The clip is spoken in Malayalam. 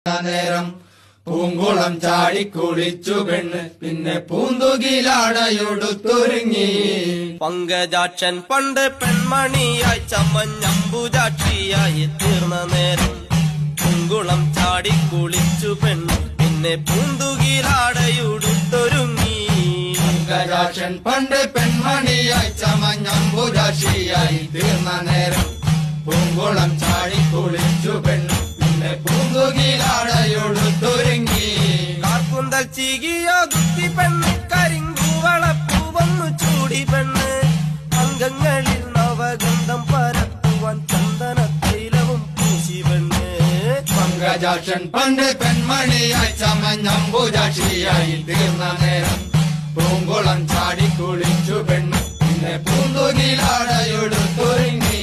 നേരം പൂങ്കുളം ചാടിക്കുളിച്ചു പെണ്ണ് പിന്നെ പൂന്തുകിലാടയൊടുത്തൊരുങ്ങി. പങ്കജാക്ഷൻ പണ്ട് പെൺമണിയായി ചമ്മഞ്ഞമ്പുജാക്ഷിയായി തീർന്ന നേരം പൂങ്കുളം ചാടിക്കുളിച്ചു പെണ്ണ് പിന്നെ പൂന്തുകിലാടയൊടുത്തൊരുങ്ങി. പങ്കജാക്ഷൻ പണ്ട് പെൺമണിയായി ചമഞ്ഞമ്പുജാക്ഷിയായി തീർന്ന നേരം പൂങ്കുളം ചാടിക്കുളിച്ചു പെണ്ണ് പിന്നെ പൂന്തുകിലാടയൊടുത്തൊരുങ്ങി. കാർക്കുന്തൽ ചീകിയോ കുത്തി പെണ്ണ് കരിങ്കൂവളപ്പൂവന്നു ചൂടി പെണ്ണ് അംഗങ്ങളിൽ നവഗന്ധം പരത്തുവാൻ ചന്ദന തൈലവും പൂശി പെണ്ണ്. പങ്കജാക്ഷൻ പണ്ട് പെൺമണിയായി ചമഞ്ഞമ്പുജാക്ഷിയായി തീർന്ന നേരം പൂങ്കുളം ചാടിക്കുളിച്ചു പെണ്ണ് പിന്നെ പൂന്തുകിലാടയൊടുത്തൊരുങ്ങി.